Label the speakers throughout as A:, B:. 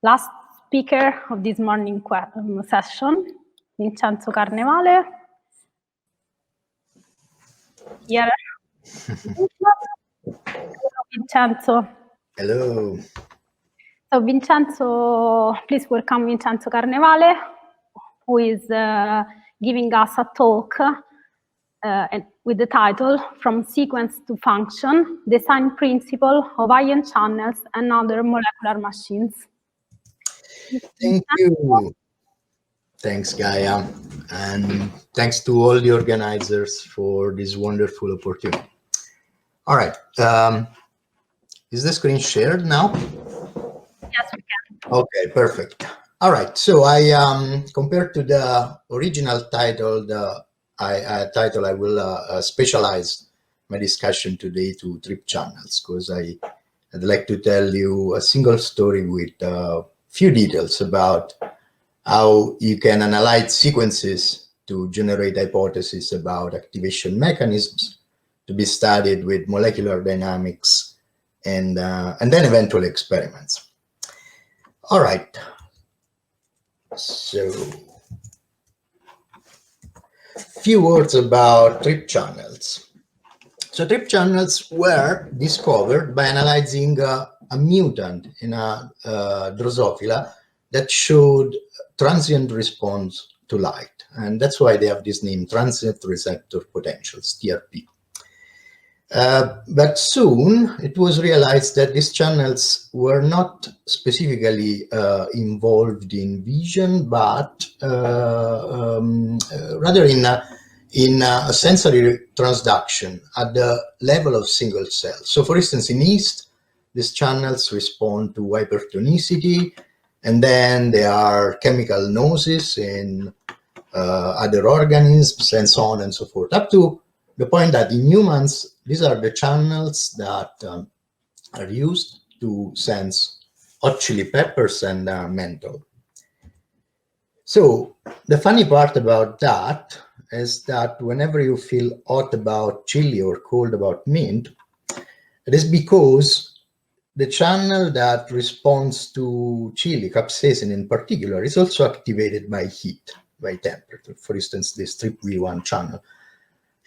A: last speaker of this morning session, Vincenzo Carnevale. Here. Hello, Vincenzo.
B: Hello.
A: So Vincenzo, please welcome Vincenzo Carnevale, who is giving us a talk with the title From Sequence to Function, Design Principle of Ion Channels and Other Molecular Machines.
B: Thank you. Thanks, Gaia. And thanks to all the organizers for this wonderful opportunity. All right. Is the screen shared now?
A: Yes, we can.
B: Okay, perfect. All right. So I, compared to the original title, I will specialize my discussion today to trip channels, because I'd like to tell you a single story with few details about how you can analyze sequences to generate hypotheses about activation mechanisms to be studied with molecular dynamics and then eventual experiments. All right. So, few words about trip channels. So trip channels were discovered by analyzing a mutant in a Drosophila that showed transient response to light. And that's why they have this name, transient receptor potentials, TRP. But soon it was realized that these channels were not specifically involved in vision, but rather in a sensory transduction at the level of single cells. So for instance, in yeast, these channels respond to hypertonicity, and then there are chemical noses in other organisms, and so on and so forth, up to the point that in humans, these are the channels that are used to sense hot chili peppers and menthol. So the funny part about that is that whenever you feel hot about chili or cold about mint, it is because the channel that responds to chili, capsaicin in particular, is also activated by heat, by temperature. For instance, this TRPV1 channel.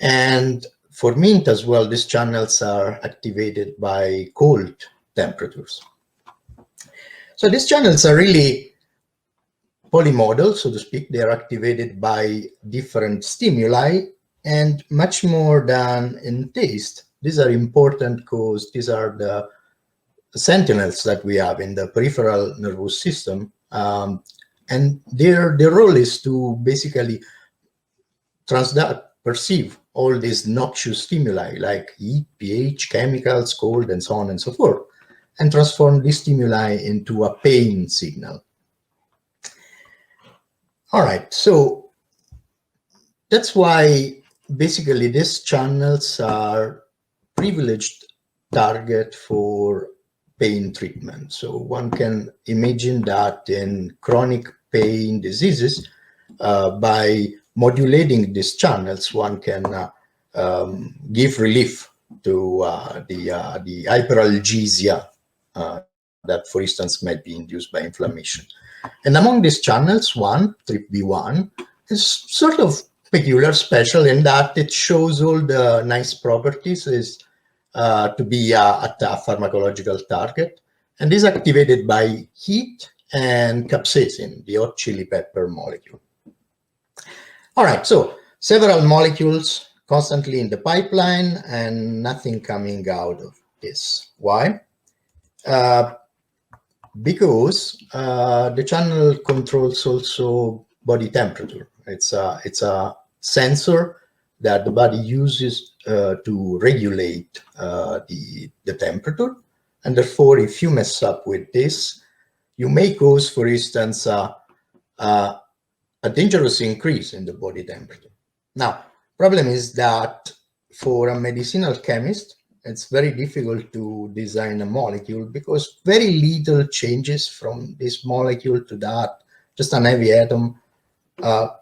B: And for mint as well, these channels are activated by cold temperatures. So these channels are really polymodal, so to speak. They are activated by different stimuli, and much more than in taste. These are important because these are the sentinels that we have in the peripheral nervous system. And their role is to basically perceive all these noxious stimuli like heat, pH, chemicals, cold, and so on and so forth, and transform this stimuli into a pain signal. All right, so that's why basically these channels are privileged target for pain treatment. So one can imagine that in chronic pain diseases, by modulating these channels, one can give relief to the hyperalgesia that, for instance, might be induced by inflammation. And among these channels, one, TRPV1, is sort of peculiar, special in that it shows all the nice properties to be a pharmacological target, and is activated by heat and capsaicin, the hot chili pepper molecule. All right, so several molecules constantly in the pipeline and nothing coming out of this. Why? Because the channel controls also body temperature. It's a sensor that the body uses to regulate the temperature. And therefore, if you mess up with this, you may cause, for instance, a dangerous increase in the body temperature. Now, problem is that for a medicinal chemist, it's very difficult to design a molecule because very little changes from this molecule to that, just an heavy atom,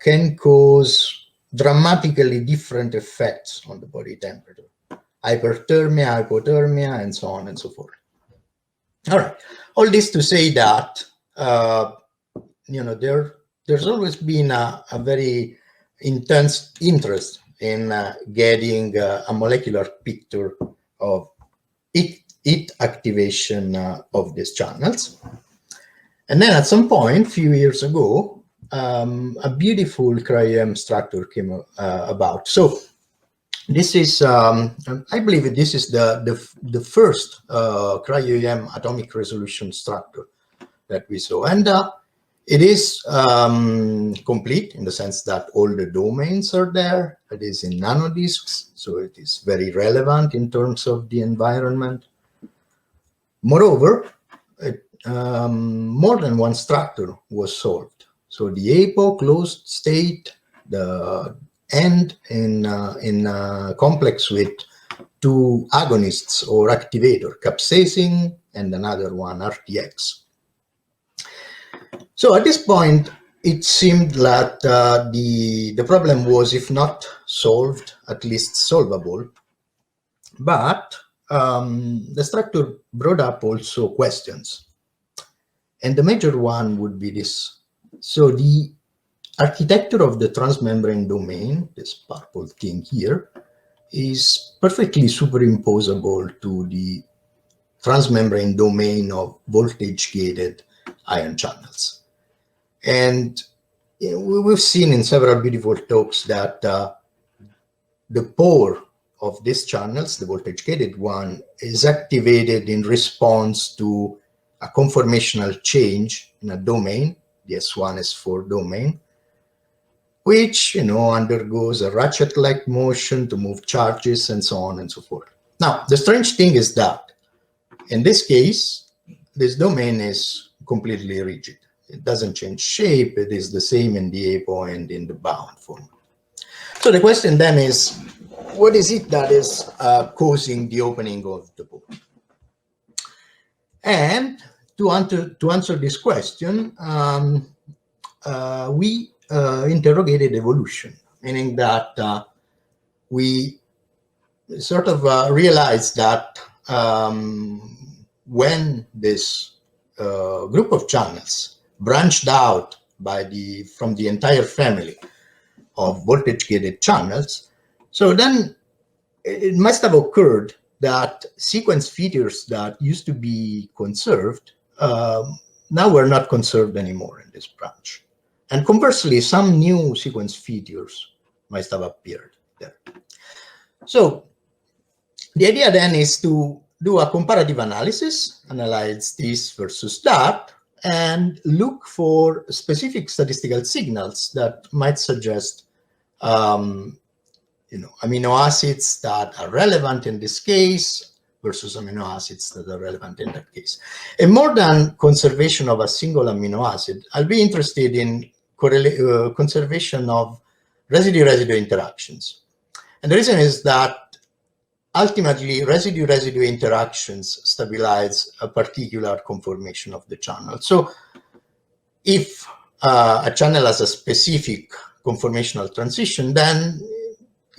B: can cause dramatically different effects on the body temperature. Hyperthermia, hypothermia, and so on and so forth. All right, all this to say that there's always been a very intense interest in getting a molecular picture of heat activation of these channels. And then at some point, a few years ago, a beautiful cryo-EM structure came about. So this is, I believe this is the first cryo-EM atomic resolution structure that we saw. And it is complete in the sense that all the domains are there. It is in nanodiscs, so it is very relevant in terms of the environment. Moreover, more than one structure was solved. So the apo, closed state, the end in complex with two agonists or activator, capsaicin and another one, RTX. So at this point, it seemed that the problem was, if not solved, at least solvable. But the structure brought up also questions. And the major one would be this. So the architecture of the transmembrane domain, this purple thing here, is perfectly superimposable to the transmembrane domain of voltage-gated ion channels. And we've seen in several beautiful talks that the pore of these channels, the voltage-gated one, is activated in response to a conformational change in a domain, the S1, S4 domain, which undergoes a ratchet-like motion to move charges and so on and so forth. Now, the strange thing is that in this case, this domain is completely rigid. It doesn't change shape. It is the same in the apo and in the bound form. So the question then is, what is it that is causing the opening of the pore? And to answer this question, we interrogated evolution, meaning that we sort of realized that when this group of channels branched out from the entire family of voltage-gated channels, so then it must have occurred that sequence features that used to be conserved now were not conserved anymore in this branch. And conversely, some new sequence features must have appeared there. So the idea then is to do a comparative analysis, analyze this versus that, and look for specific statistical signals that might suggest amino acids that are relevant in this case versus amino acids that are relevant in that case. And more than conservation of a single amino acid, I'll be interested in conservation of residue-residue interactions. And the reason is that ultimately residue-residue interactions stabilize a particular conformation of the channel. So if a channel has a specific conformational transition, then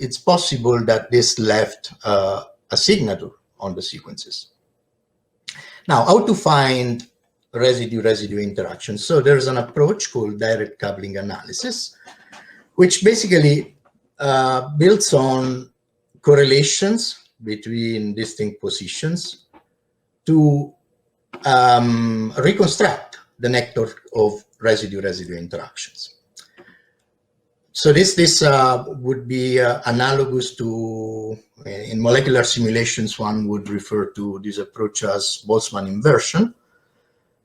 B: it's possible that this left a signature on the sequences. Now, how to find residue-residue interactions? So there's an approach called direct coupling analysis, which basically builds on correlations between distinct positions to reconstruct the network of residue-residue interactions. So this would be analogous to, in molecular simulations, one would refer to this approach as Boltzmann inversion.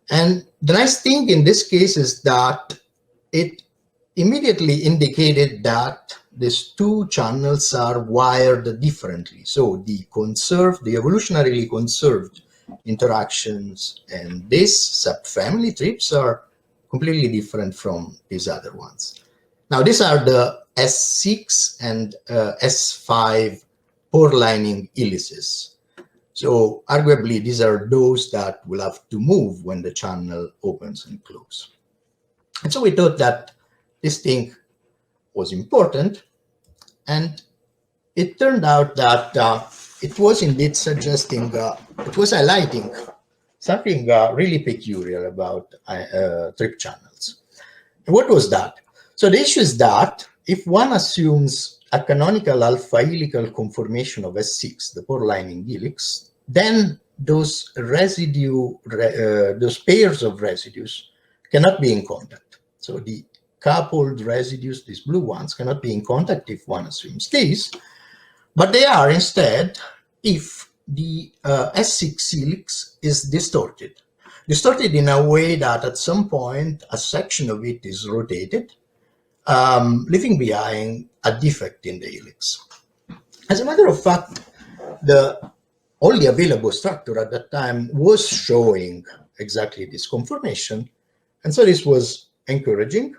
B: And the nice thing in this case is that it immediately indicated that these two channels are wired differently. So the evolutionarily conserved interactions and this subfamily trips are completely different from these other ones. Now, these are the S6 and S5 pore lining helices. So arguably, these are those that will have to move when the channel opens and closes. And so we thought that this thing was important. And it turned out that it was indeed suggesting, it was highlighting something really peculiar about trip channels. And what was that? So the issue is that if one assumes a canonical alpha helical conformation of S6, the pore lining helix, then those those pairs of residues cannot be in contact. So the coupled residues, these blue ones, cannot be in contact if one assumes this, but they are instead if the S6 helix is distorted in a way that at some point a section of it is rotated, leaving behind a defect in the helix. As a matter of fact, the only available structure at that time was showing exactly this conformation, and so this was encouraging.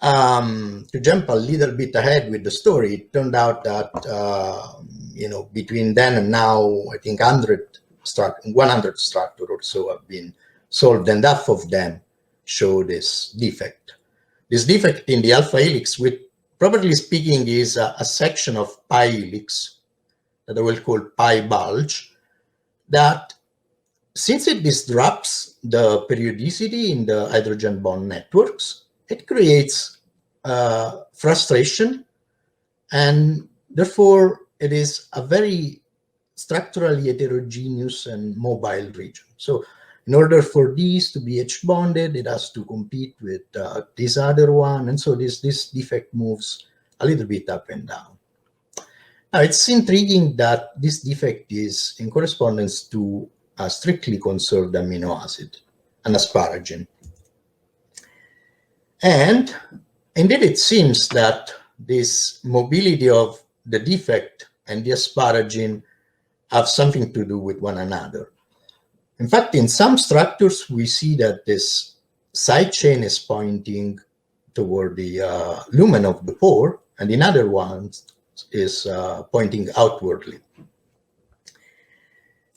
B: To jump a little bit ahead with the story, it turned out that between then and now, I think 100 structures or so have been solved, and half of them show this defect. This defect in the alpha helix, which properly speaking is a section of pi helix that I will call pi bulge, that since it disrupts the periodicity in the hydrogen bond networks, it creates frustration, and therefore it is a very structurally heterogeneous and mobile region. So in order for these to be H-bonded, it has to compete with this other one, and so this defect moves a little bit up and down. Now, it's intriguing that this defect is in correspondence to a strictly conserved amino acid, an asparagine. And indeed, it seems that this mobility of the defect and the asparagine have something to do with one another. In fact, in some structures, we see that this side chain is pointing toward the lumen of the pore, and in other ones is pointing outwardly.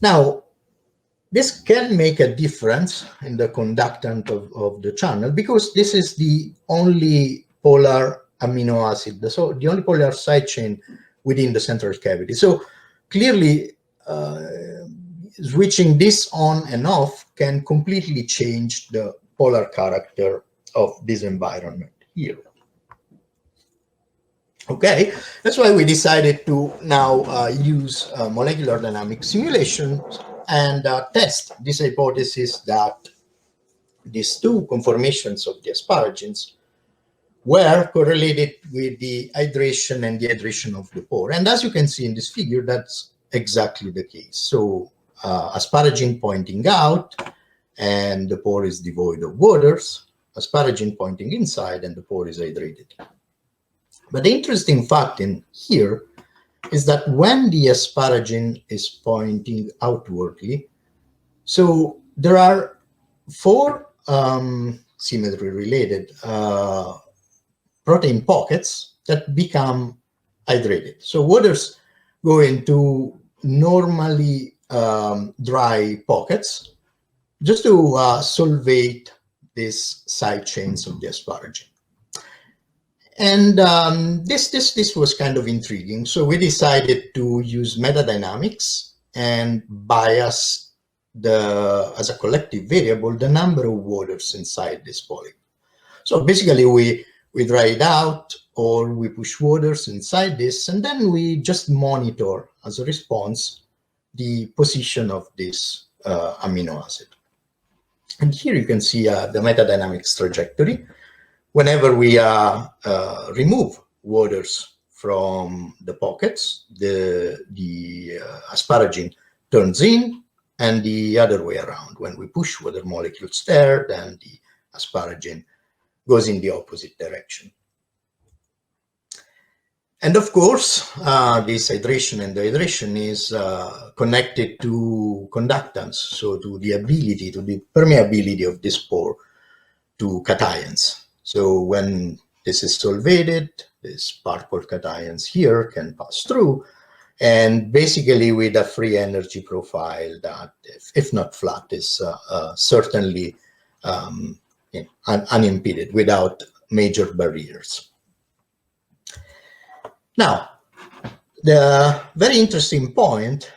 B: Now, this can make a difference in the conductant of the channel, because this is the only polar amino acid, so the only polar side chain within the central cavity. So clearly, switching this on and off can completely change the polar character of this environment here. Okay, that's why we decided to now use molecular dynamic simulation and test this hypothesis that these two conformations of the asparagines were correlated with the hydration and dehydration of the pore. And as you can see in this figure, that's exactly the case. So asparagine pointing out, and the pore is devoid of waters, asparagine pointing inside, and the pore is hydrated. But the interesting fact in here is that when the asparagine is pointing outwardly, so there are four symmetry-related protein pockets that become hydrated. So waters go into normally dry pockets just to solvate these side chains of the asparagine. And this was kind of intriguing. So we decided to use metadynamics and bias as a collective variable the number of waters inside this polygon. So basically we dry it out, or we push waters inside this, and then we just monitor as a response the position of this amino acid. And here you can see the metadynamics trajectory. Whenever we remove waters from the pockets, the asparagine turns in, and the other way around. When we push water molecules there, then the asparagine goes in the opposite direction. And of course, this hydration and dehydration is connected to conductance, so to the ability, to the permeability of this pore to cations. So when this is solvated, this particle cations here can pass through, and basically with a free energy profile that, if not flat, is certainly unimpeded, without major barriers. Now, the very interesting point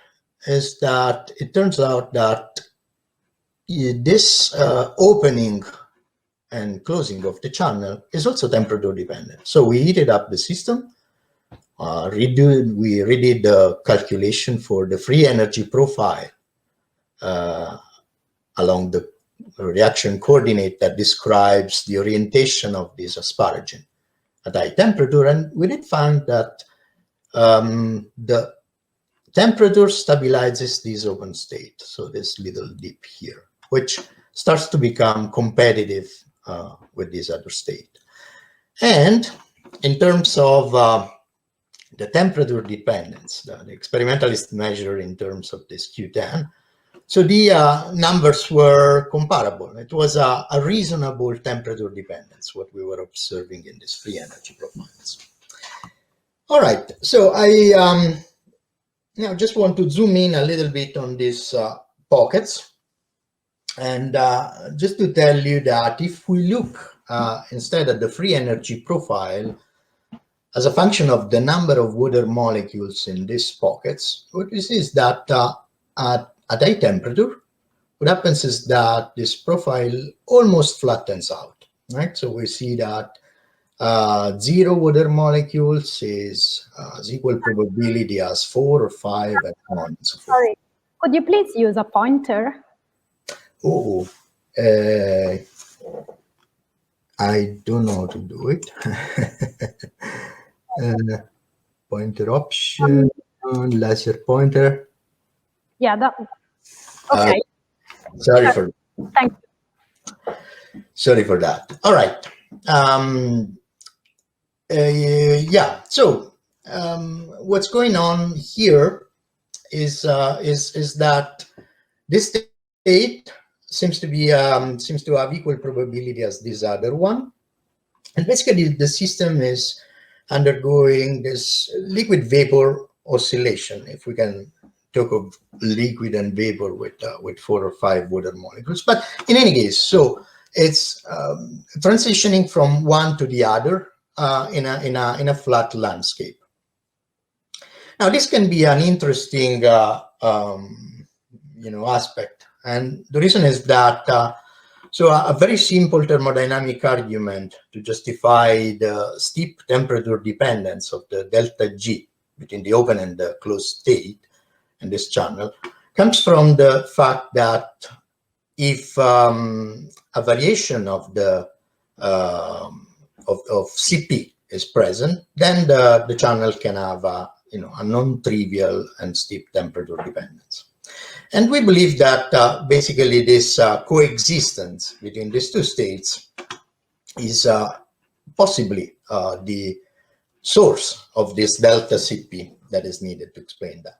B: is that it turns out that this opening and closing of the channel is also temperature dependent. So we heated up the system, we redid the calculation for the free energy profile along the reaction coordinate that describes the orientation of this asparagine at high temperature, and we did find that the temperature stabilizes this open state, so this little dip here, which starts to become competitive with this other state. And in terms of the temperature dependence, the experimentalist measure in terms of this Q10, so the numbers were comparable. It was a reasonable temperature dependence, what we were observing in these free energy profiles. All right, so I now just want to zoom in a little bit on these pockets. And just to tell you that if we look instead at the free energy profile as a function of the number of water molecules in these pockets, what we see is that at high temperature, what happens is that this profile almost flattens out, right? So we see that 0 water molecules is equal probability as 4 or 5 and so on and so forth.
A: Sorry, could you please use a pointer?
B: Oh, I don't know how to do it. Pointer option, laser pointer.
A: Yeah, that. Okay.
B: Sorry for.
A: Thank you.
B: Sorry for that. All right. Yeah. So what's going on here is that this state seems to have equal probability as this other one, and basically the system is undergoing this liquid vapor oscillation, if we can talk of liquid and vapor with 4 or 5 water molecules. But in any case, so it's transitioning from one to the other in a flat landscape. Now this can be an interesting aspect, and the reason is that so a very simple thermodynamic argument to justify the steep temperature dependence of the delta G between the open and the closed state in this channel comes from the fact that if a variation of the of CP is present, then the channel can have a non-trivial and steep temperature dependence. And we believe that basically this coexistence between these two states is possibly the source of this delta CP that is needed to explain that.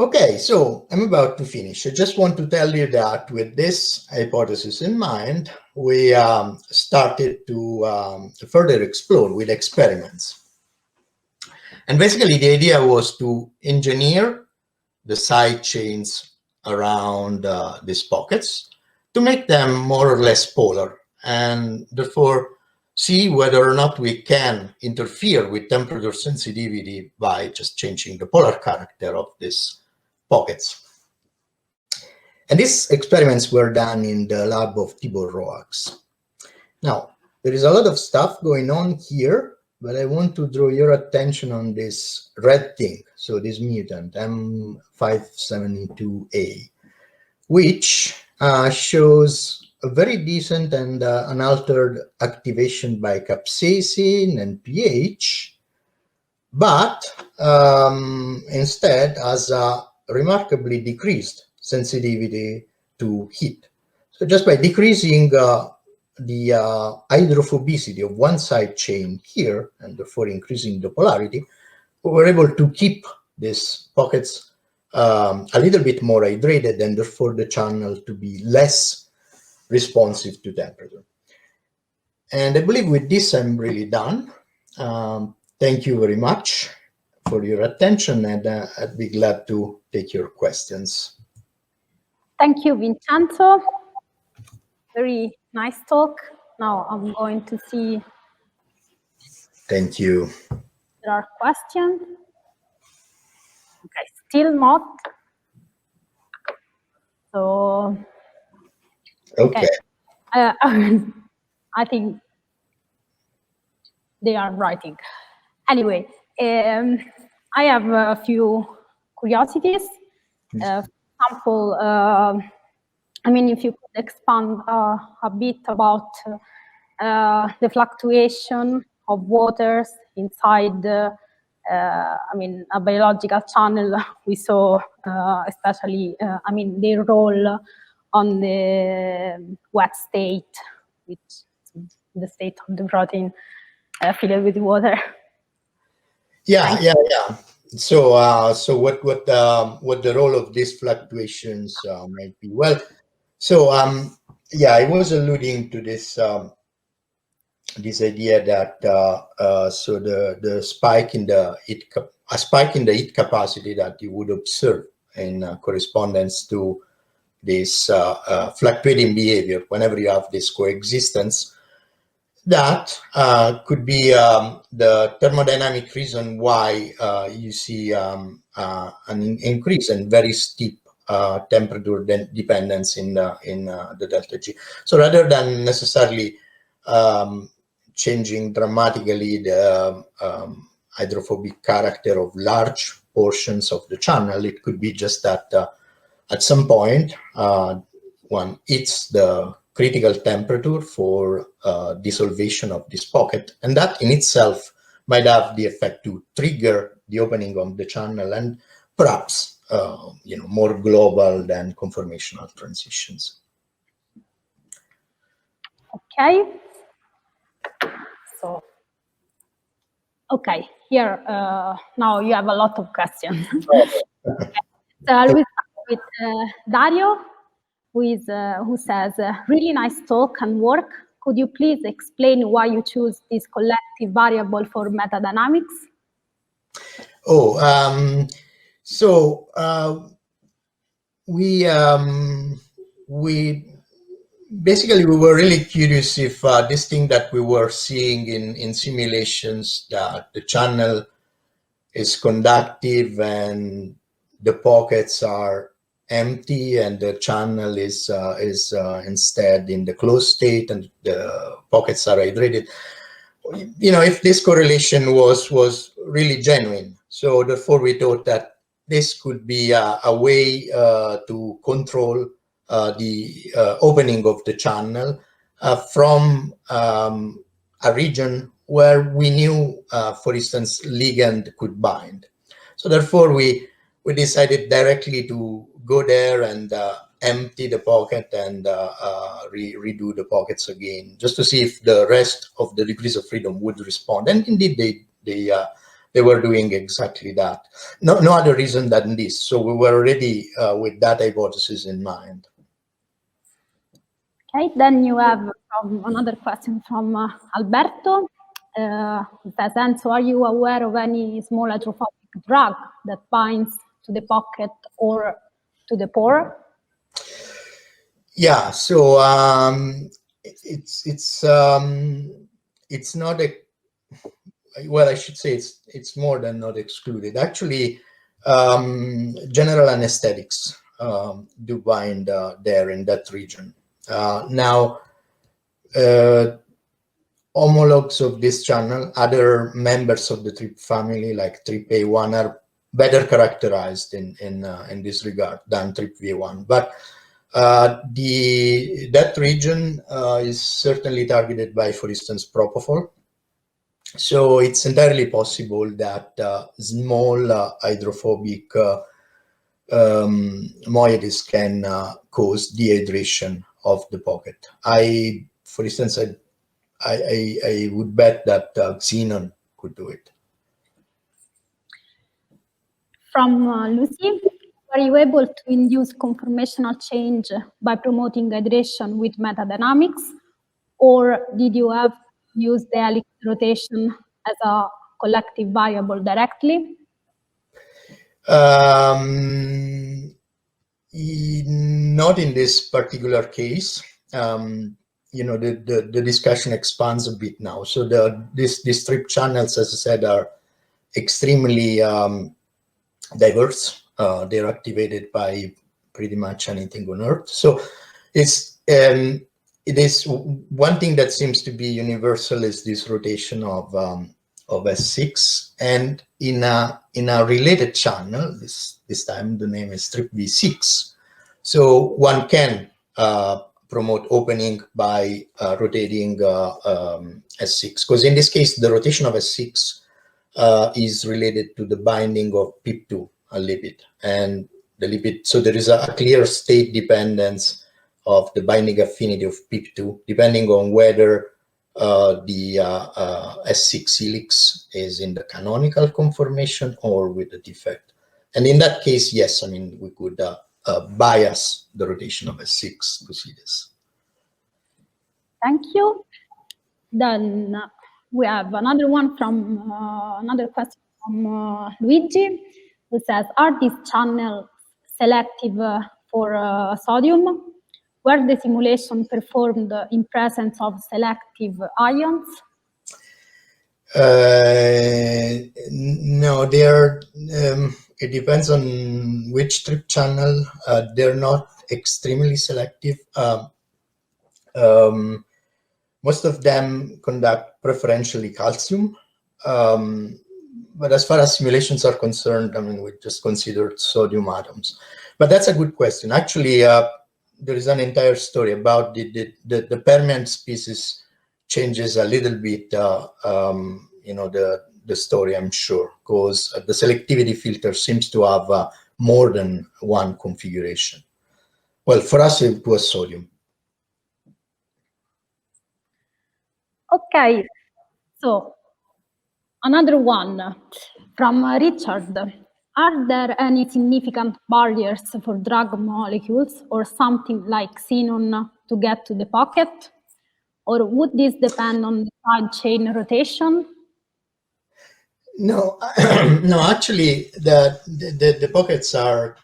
B: Okay, so I'm about to finish. I just want to tell you that with this hypothesis in mind, we started to further explore with experiments. And basically the idea was to engineer the side chains around these pockets to make them more or less polar, and therefore see whether or not we can interfere with temperature sensitivity by just changing the polar character of these pockets. And these experiments were done in the lab of Tibor Roax. Now, there is a lot of stuff going on here, but I want to draw your attention on this red thing, so this mutant, M572A, which shows a very decent and unaltered activation by capsaicin and pH, but instead has a remarkably decreased sensitivity to heat. So just by decreasing the hydrophobicity of one side chain here, and therefore increasing the polarity, we were able to keep these pockets a little bit more hydrated, and therefore the channel to be less responsive to temperature. And I believe with this I'm really done. Thank you very much for your attention, and I'd be glad to take your questions.
A: Thank you, Vincenzo. Very nice talk. Now I'm going to see.
B: Thank you.
A: There are questions. Okay. still not. So,
B: Okay.
A: I think they are writing. Anyway, I have a few curiosities. For example, I mean, if you could expand a bit about the fluctuation of waters inside, I mean, a biological channel. We saw, especially, I mean, their role on the wet state, which is the state of the protein filled with water.
B: Yeah. So, what the role of these fluctuations might be? Well, so yeah, I was alluding to this this idea that so the spike in the heat capacity that you would observe in correspondence to this fluctuating behavior whenever you have this coexistence, that could be the thermodynamic reason why you see an increase in very steep temperature dependence in the delta G. So rather than necessarily changing dramatically the hydrophobic character of large portions of the channel, it could be just that at some point one hits the critical temperature for dissolution of this pocket, and that in itself might have the effect to trigger the opening of the channel and perhaps more global than conformational transitions.
A: Okay. So, okay, here now you have a lot of questions. So I will start with Dario, who says, really nice talk and work. Could you please explain why you choose this collective variable for metadynamics?
B: Oh, so we basically we were really curious if this thing that we were seeing in simulations, that the channel is conductive and the pockets are empty and the channel is instead in the closed state and the pockets are hydrated, if this correlation was really genuine. So therefore we thought that this could be a way to control the opening of the channel from a region where we knew, for instance, ligand could bind. So therefore we decided directly to go there and empty the pocket and redo the pockets again, just to see if the rest of the degrees of freedom would respond. And indeed, they were doing exactly that. No other reason than this. So we were already with that hypothesis in mind.
A: Okay, then you have another question from Alberto. Who says, Enzo, are you aware of any small hydrophobic drug that binds to the pocket or to the pore?
B: Yeah, so it's not a, well, I should say it's more than not excluded. Actually, general anesthetics do bind there in that region. Now, homologs of this channel, other members of the TRIP family, like TRIP-A1, are better characterized in this regard than TRIP-V1. But that region is certainly targeted by, for instance, propofol. So it's entirely possible that small hydrophobic moieties can cause dehydration of the pocket. For instance, I would bet that xenon could do it.
A: From Lucy, were you able to induce conformational change by promoting hydration with metadynamics, or did you have used the helix rotation as a collective variable directly?
B: Not in this particular case. The discussion expands a bit now. So these TRIP channels, as I said, are extremely diverse. They're activated by pretty much anything on Earth. So it is one thing that seems to be universal is this rotation of S6, and in a related channel, this time the name is strip V6. So one can promote opening by rotating S6, because in this case the rotation of S6 is related to the binding of PIP2, a lipid, and the lipid. So there is a clear state dependence of the binding affinity of PIP2, depending on whether the S6 helix is in the canonical conformation or with the defect. And in that case, yes, I mean, we could bias the rotation of S6 to see this.
A: Thank you. Then we have another one from another question from Luigi, who says, are these channels selective for sodium? Were the simulation performed in presence of selective ions?
B: No, they are. It depends on which strip channel. They're not extremely selective. Most of them conduct preferentially calcium. But as far as simulations are concerned, I mean, we just considered sodium atoms. But that's a good question. Actually, there is an entire story about the permeant species changes a little bit, you know, the story, I'm sure, because the selectivity filter seems to have more than one configuration. Well, for us, it was sodium.
A: Okay, so another one from Richard. Are there any significant barriers for drug molecules or something like xenon to get to the pocket? Or would this depend on the side chain rotation?
B: No, no. Actually, the pockets are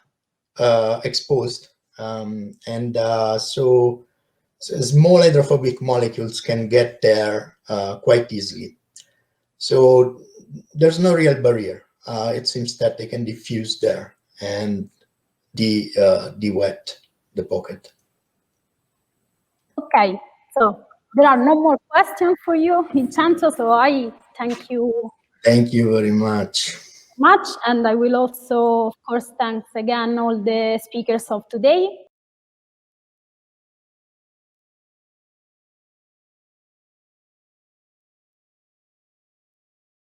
B: exposed, and so small hydrophobic molecules can get there quite easily. So there's no real barrier. It seems that they can diffuse there and de-wet the pocket.
A: Okay, so there are no more questions for you, Vincenzo, so I thank you.
B: Thank you very much.
A: And I will also, of course, thanks again all the speakers of today.